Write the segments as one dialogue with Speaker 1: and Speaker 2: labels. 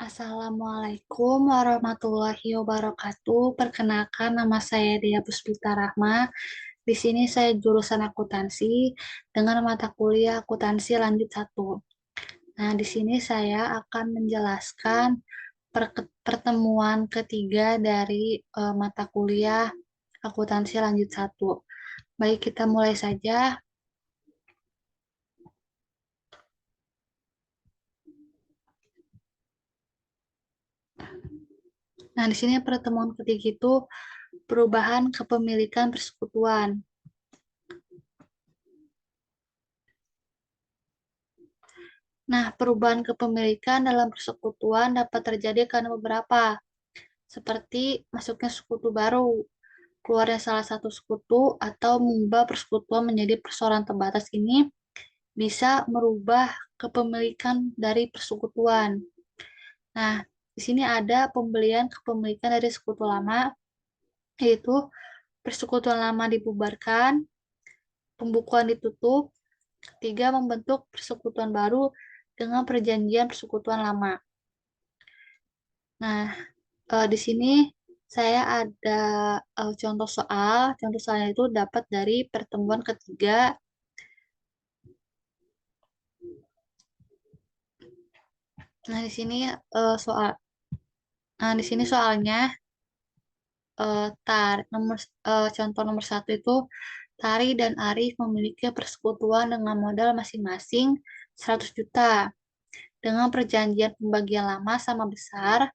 Speaker 1: Assalamualaikum warahmatullahi wabarakatuh. Perkenalkan, nama saya Dia Puspita Rahma. Di sini saya jurusan akuntansi dengan mata kuliah akuntansi lanjut satu. Nah, di sini saya akan menjelaskan pertemuan ketiga dari mata kuliah akuntansi lanjut satu. Baik, kita mulai saja. Nah, di sini pertemuan ketiga itu perubahan kepemilikan persekutuan. Nah, perubahan kepemilikan dalam persekutuan dapat terjadi karena beberapa, seperti masuknya sekutu baru, keluarnya salah satu sekutu, atau mengubah persekutuan menjadi perseorangan terbatas ini bisa merubah kepemilikan dari persekutuan. Nah, di sini ada pembelian kepemilikan dari sekutu lama, yaitu persekutuan lama dibubarkan, pembukuan ditutup, ketiga membentuk persekutuan baru dengan perjanjian persekutuan lama. Nah, di sini saya ada contoh soal. Contoh soalnya itu dapat dari pertemuan ketiga. Nah, di sini soal. Nah, di sini soalnya contoh nomor satu itu Tari dan Arif memiliki persekutuan dengan modal masing-masing 100 juta. Dengan perjanjian pembagian lama sama besar,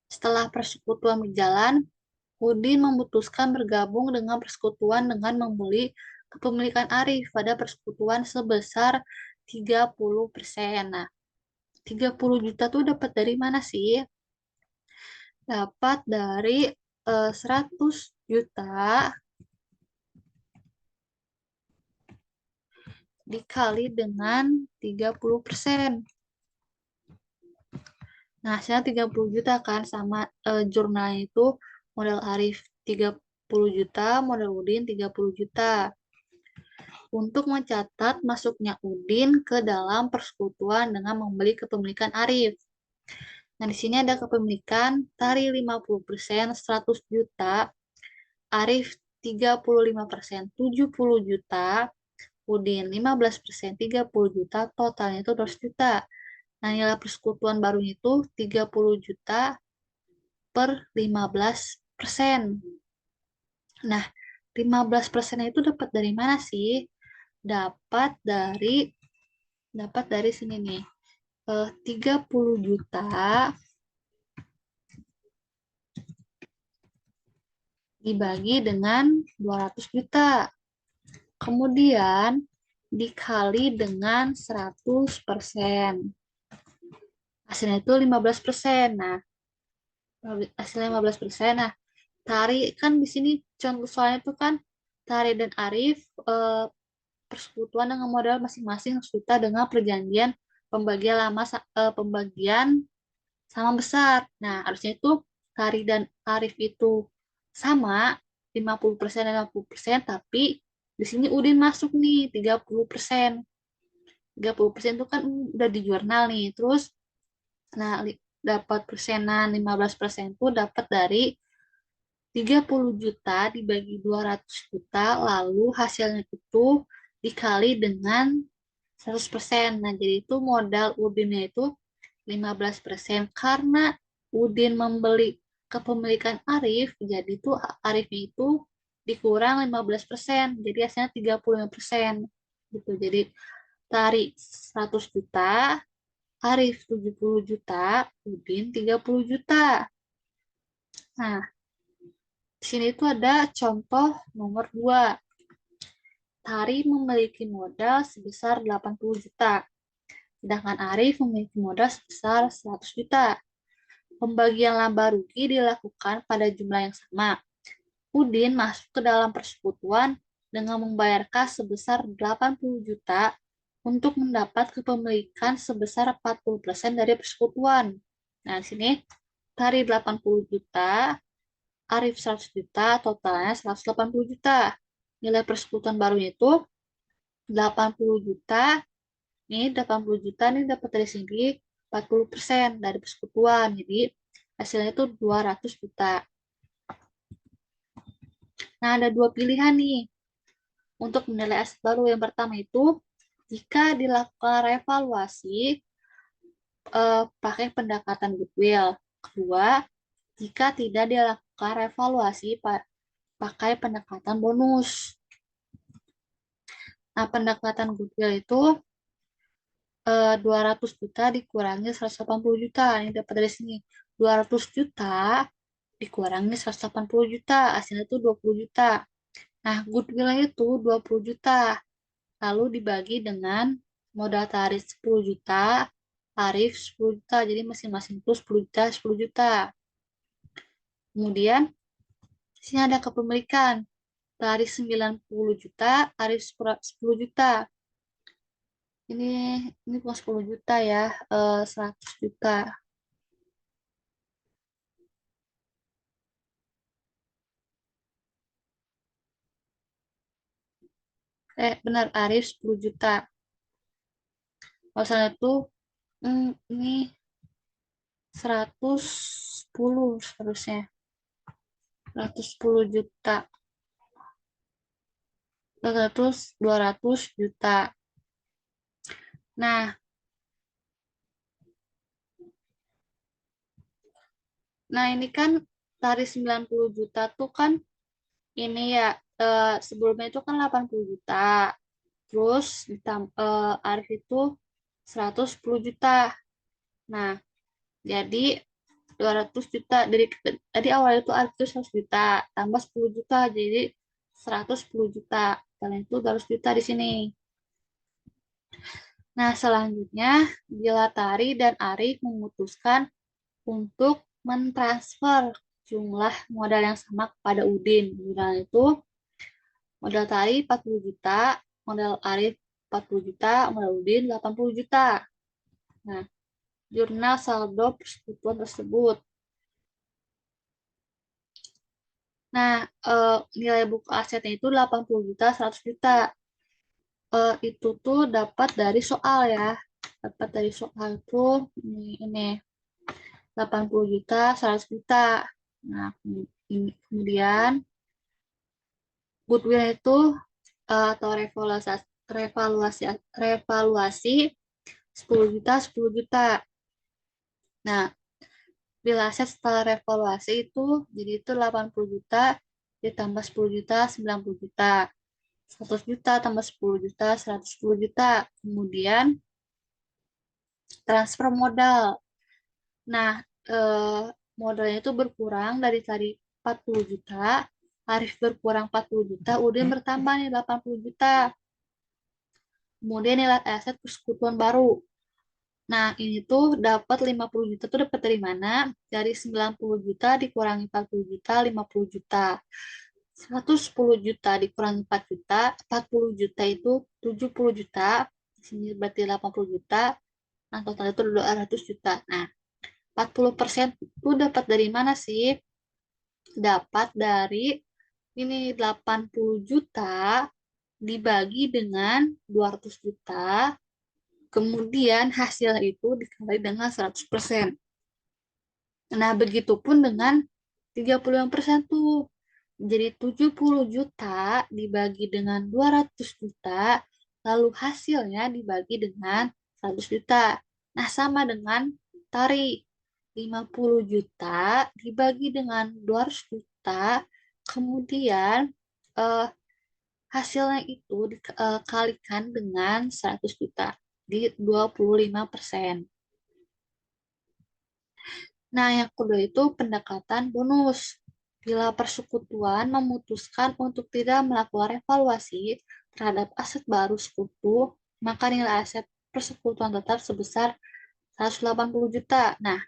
Speaker 1: setelah persekutuan berjalan, Udin memutuskan bergabung dengan persekutuan dengan membeli kepemilikan Arif pada persekutuan sebesar 30%. Nah, 30 juta tuh dapat dari mana sih? Dapat dari 100 juta dikali dengan 30%. Nah, hasilnya 30 juta kan sama jurnalnya itu modal Arif 30 juta, modal Udin 30 juta. Untuk mencatat masuknya Udin ke dalam persekutuan dengan membeli kepemilikan Arif. Nah, di sini ada kepemilikan Tari 50%, 100 juta, Arif 35%, 70 juta, Udin 15%, 30 juta, totalnya itu 200 juta. Nah, nilai persekutuan baru itu 30 juta per 15%. Nah, 15% itu dapat dari mana sih? Dapat dari sini nih. 30 juta dibagi dengan 200 juta. Kemudian dikali dengan 100%. Hasilnya itu 15%. Nah, hasilnya 15%. Nah, Tari kan di sini contoh soalnya itu kan Tari dan Arif persekutuan dengan modal masing-masing juta dengan perjanjian pembagian sama besar. Nah, harusnya itu Tari dan Arif itu sama 50% dan 50%, tapi di sini Udin masuk nih 30%. 30% itu kan udah di jurnal nih. Terus nah dapat persenan 15% itu dapat dari 30 juta dibagi 200 juta, lalu hasilnya itu dikali dengan 100%. Nah, jadi itu modal Udinnya itu 15%. Karena Udin membeli kepemilikan Arif, jadi itu Arifnya itu dikurang 15%. Jadi hasilnya 35%. Gitu. Jadi tarik 100 juta, Arif 70 juta, Udin 30 juta. Nah, di sini tuh ada contoh nomor 2. Tari memiliki modal sebesar 80 juta, sedangkan Arif memiliki modal sebesar 100 juta. Pembagian laba rugi dilakukan pada jumlah yang sama. Udin masuk ke dalam persekutuan dengan membayarkan sebesar 80 juta untuk mendapat kepemilikan sebesar 40% dari persekutuan. Nah, di sini Tari 80 juta, Arif 100 juta, totalnya 180 juta. Nilai persekutuan baru itu 80 juta. Ini 80 juta nih dapat dari sini. 40% dari persekutuan. Jadi hasilnya itu 200 juta. Nah, ada dua pilihan nih untuk menilai aset baru. Yang pertama itu, jika dilakukan revaluasi pakai pendekatan goodwill. Kedua, jika tidak dilakukan revaluasi pakai pendekatan bonus. Nah, pendekatan goodwill itu 200 juta dikurangi 180 juta. Ini dapat dari sini. 200 juta dikurangi 180 juta. Hasilnya itu 20 juta. Nah, goodwill itu 20 juta. Lalu dibagi dengan modal tarik 10 juta, tarif 10 juta. Jadi masing-masing itu 10 juta, 10 juta. Kemudian, di sini ada kepemilikan. Tarif 90 juta, tarif 10 juta. Ini ini bukan 10 juta ya, 100 juta. Benar, Arif 10 juta. Masalah itu ini 110 seharusnya. 110 juta. 200 juta. Nah, ini kan tarif 90 juta tuh kan ini ya sebelumnya itu kan 80 juta. Terus Arif itu 110 juta. Nah, jadi 200 juta dari awal itu Arif itu 100 juta tambah 10 juta jadi 110 juta. Kalian itu 200 juta di sini. Nah, selanjutnya bila Tari dan Arif memutuskan untuk mentransfer jumlah modal yang sama kepada Udin. Modal itu modal Tari 40 juta, modal Arif 40 juta, modal Udin 80 juta. Nah, jurnal saldo persekutuan tersebut. Nah, nilai buku asetnya itu 80 juta, 100 juta. Itu tuh dapat dari soal ya. Dapat dari soal itu ini 80 juta, 100 juta. Nah, kemudian goodwill itu atau revaluasi revaluasi 10 juta, 10 juta. Nah, bila aset setelah revaluasi itu jadi itu 80 juta ditambah 10 juta, 90 juta. 100 juta tambah 10 juta, 110 juta. Kemudian transfer modal. Nah, modalnya itu berkurang dari tadi 40 juta, Arif berkurang 40 juta, Udin bertambah nih 80 juta. Kemudian nilai aset persekutuan baru. Nah, ini tuh dapat 50 juta tuh dapat dari mana? Dari 90 juta dikurangi 40 juta, 50 juta. 110 juta dikurangi 4 juta, 40 juta itu 70 juta. Di sini berarti 80 juta. Nah, total itu 200 juta. Nah, 40% itu dapat dari mana sih? Dapat dari ini 80 juta dibagi dengan 200 juta, kemudian hasil itu dikali dengan 100%. Nah, begitupun dengan 30% tuh. Jadi 70 juta dibagi dengan 200 juta, lalu hasilnya dibagi dengan 100 juta. Nah, sama dengan tari. 50 juta dibagi dengan 200 juta, kemudian eh, hasilnya itu dikalikan dengan 100 juta di 25%. Nah, yang kedua itu pendekatan bonus. Bila persekutuan memutuskan untuk tidak melakukan evaluasi terhadap aset baru sekutu, maka nilai aset persekutuan tetap sebesar 180 juta. Nah,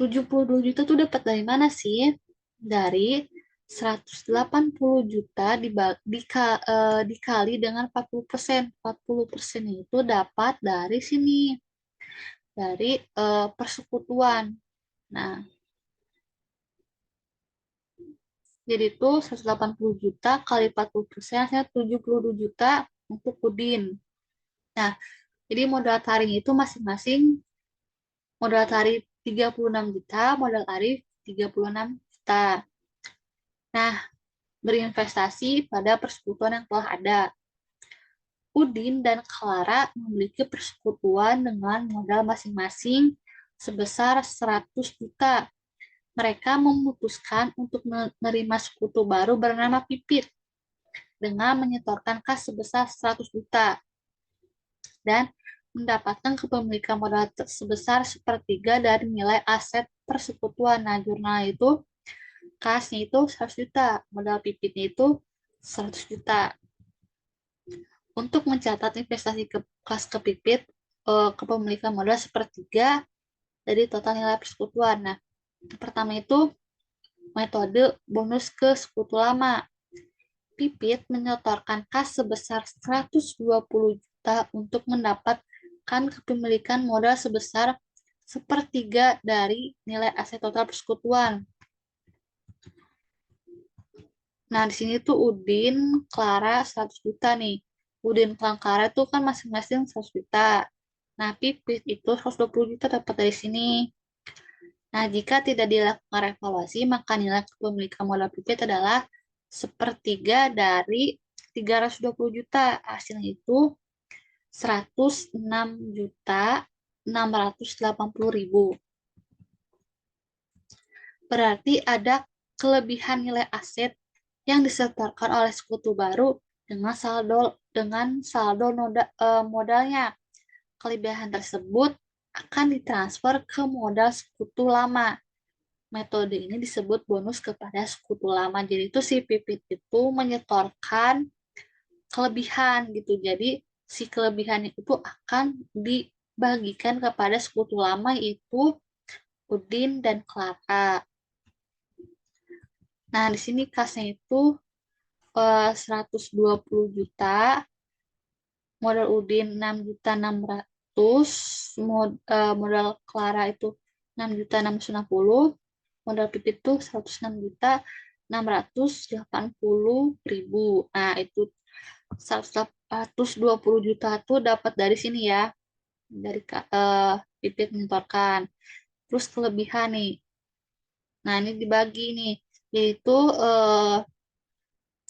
Speaker 1: 72 juta itu dapat dari mana sih? Dari 180 juta dikali dengan 40%. 40% itu dapat dari sini, dari persekutuan. Nah, jadi itu 180 juta kali 40%, hasilnya 72 juta untuk Udin. Nah, jadi modal taring itu masing-masing Modal Arif 36 juta, modal Arif 36 juta. Nah, berinvestasi pada persekutuan yang telah ada. Udin dan Clara memiliki persekutuan dengan modal masing-masing sebesar 100 juta. Mereka memutuskan untuk menerima sekutu baru bernama Pipit dengan menyetorkan kas sebesar 100 juta dan mendapatkan kepemilikan modal sebesar sepertiga dari nilai aset persekutuan. Nah, jurnal itu kasnya itu 100 juta, modal Pipitnya itu 100 juta. Untuk mencatat investasi ke kas ke Pipit, kepemilikan modal sepertiga dari total nilai persekutuan. Nah, pertama itu metode bonus ke sekutu lama. Pipit menyetorkan kas sebesar 120 juta untuk mendapatkan kepemilikan modal sebesar sepertiga dari nilai aset total persekutuan. Nah, di sini tuh Udin, Clara 100 juta nih. Udin, Clara tuh kan masing-masing 100 juta. Nah, Pipit itu 120 juta dapat dari sini. Nah, jika tidak dilakukan revaluasi, maka nilai kepemilikan modal Pipit adalah sepertiga dari 320 juta. Hasilnya itu 106 juta 680 ribu. Berarti ada kelebihan nilai aset yang disetorkan oleh sekutu baru dengan saldo modalnya. Kelebihan tersebut akan ditransfer ke modal sekutu lama. Metode ini disebut bonus kepada sekutu lama. Jadi itu si Pipit itu menyetorkan kelebihan gitu. Jadi si kelebihan itu akan dibagikan kepada sekutu lama yaitu Udin dan Clara. Nah, di sini kasnya itu 120 juta, modal Udin 6 juta 600, modal Clara itu 6 juta 660, modal Pipit itu 106 juta 680 ribu. Nah, itu 120 juta itu dapat dari sini ya, dari Pipit menyetorkan. Terus kelebihan nih. Nah, ini dibagi nih, yaitu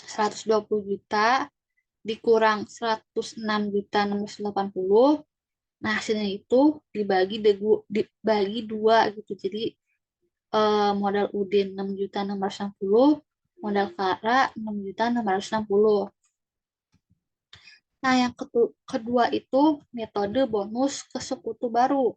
Speaker 1: 120 juta dikurang 106 juta 680. Nah, hasilnya itu dibagi dua gitu. Jadi modal Udin 6 juta 660, modal Clara 6 juta 660. Nah, yang kedua itu metode bonus ke sekutu baru.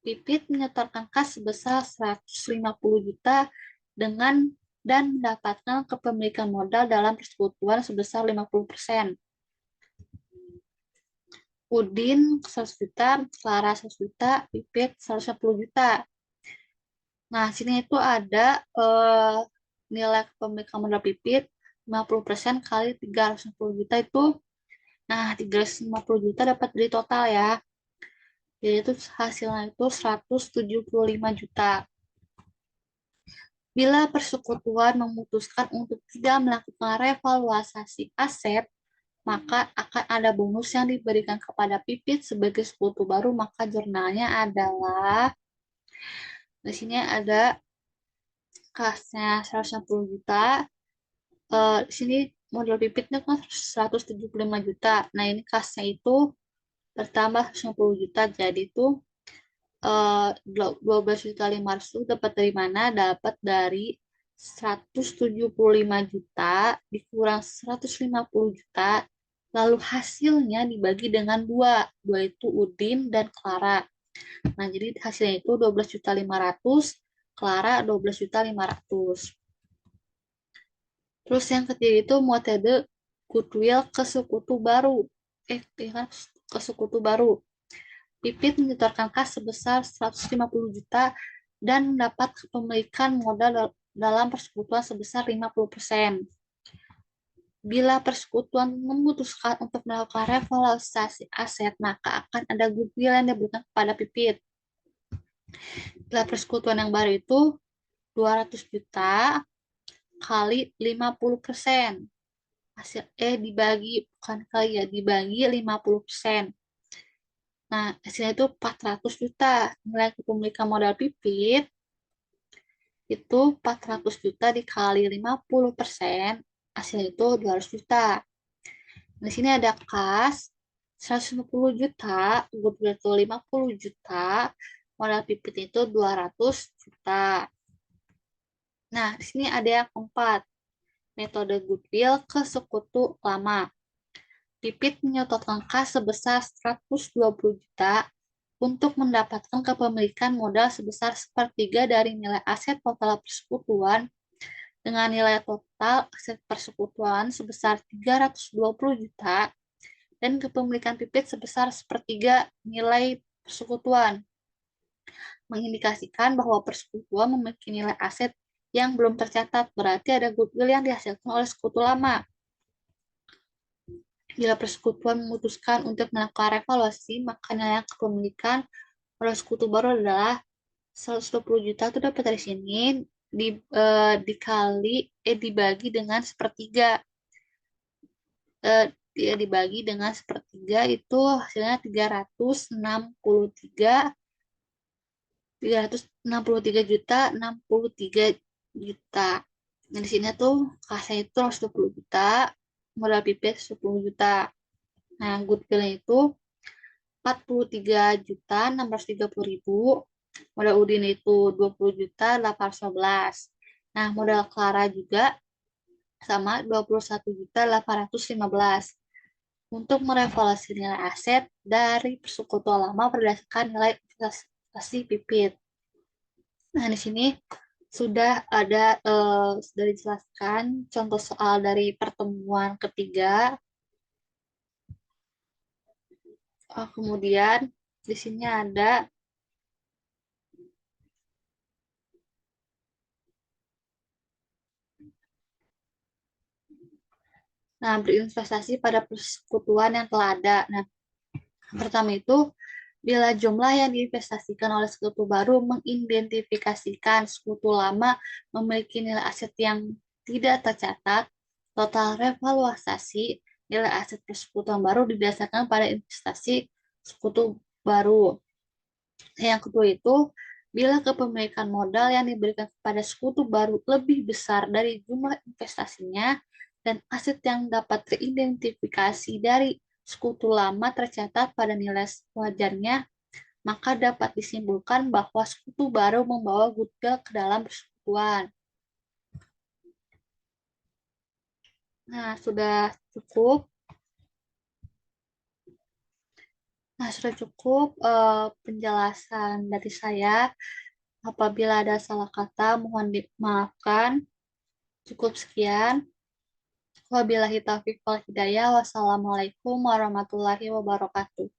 Speaker 1: Pipit menyetorkan kas sebesar 150 juta dengan dan mendapatkan kepemilikan modal dalam persekutuan sebesar 50%. Udin 100 juta, Clara 100 juta, Pipit 150 juta. Nah, sini itu ada nilai kepemilikan modal Pipit 50% kali 350 juta itu. Nah, 350 juta dapat dari total ya. Jadi itu hasilnya itu 175 juta. Bila persekutuan memutuskan untuk tidak melakukan revaluasi aset, maka akan ada bonus yang diberikan kepada Pipit sebagai sekutu baru. Maka jurnalnya adalah, di sini ada kasnya 160 juta. Di sini modal Pipitnya kan 175 juta. Nah, ini kasnya itu bertambah 160 juta. Jadi itu 12 juta 500 dapat dari mana? Dapat dari 175 juta dikurang 150 juta, lalu hasilnya dibagi dengan dua, dua itu Udin dan Clara. Nah, jadi hasilnya itu 12 juta 500, Clara 12 juta 500. Terus yang ketiga itu metode goodwill ke sekutu baru. Ke sekutu baru. Pipit menyetorkan kas sebesar 150 juta dan mendapat kepemilikan modal dalam persekutuan sebesar 50%. Bila persekutuan memutuskan untuk melakukan revaluasi aset, maka akan ada goodwill yang diberikan kepada Pipit. Bila persekutuan yang baru itu 200 juta kali 50%. Dibagi, bukan kali ya, dibagi 50%. Nah, hasilnya itu 400 juta. Nilai kepemilikan modal Pipit itu 400 juta dikali 50%, hasilnya itu 200 juta. Di sini ada kas 150 juta, goodwill itu 50 juta, modal Pipit itu 200 juta. Nah, di sini ada yang keempat, metode goodwill ke sekutu lama. Pipit menyetopkan kas sebesar 120 juta untuk mendapatkan kepemilikan modal sebesar sepertiga dari nilai aset total persekutuan dengan nilai total aset persekutuan sebesar 320 juta dan kepemilikan Pipit sebesar sepertiga nilai persekutuan, mengindikasikan bahwa persekutuan memiliki nilai aset yang belum tercatat, berarti ada goodwill yang dihasilkan oleh sekutu lama. Bila persekutuan memutuskan untuk melakukan revaluasi, maka nilai kepemilikan oleh sekutu baru adalah 120 juta itu dapat dari sini di, dikali dibagi dengan sepertiga. Dia dibagi dengan sepertiga itu hasilnya 363 juta 63 juta. Nah, di sini tuh kasnya itu 120 juta, modal pipet 10 juta. Nah, goodwill itu 43.630.000, modal Udin itu 20 juta 811. Nah, modal Clara juga sama 21 juta 815 untuk merevaluasi nilai aset dari persekutuan lama berdasarkan nilai investasi Pipit. Nah, di sini sudah ada sudah dijelaskan contoh soal dari pertemuan ketiga. Kemudian di sini ada berinvestasi pada persekutuan yang telah ada. Nah, pertama itu bila jumlah yang diinvestasikan oleh sekutu baru mengidentifikasikan sekutu lama memiliki nilai aset yang tidak tercatat, total revaluasi nilai aset persekutuan baru didasarkan pada investasi sekutu baru. Yang kedua itu, bila kepemilikan modal yang diberikan kepada sekutu baru lebih besar dari jumlah investasinya dan aset yang dapat teridentifikasi dari sekutu lama tercatat pada nilai wajarnya, maka dapat disimpulkan bahwa sekutu baru membawa goodwill ke dalam persekutuan. Nah, cukup. Sudah cukup penjelasan dari saya. Apabila ada salah kata, mohon dimaafkan. Cukup sekian. Wabillahi taufiq wal hidayah. Wassalamualaikum warahmatullahi wabarakatuh.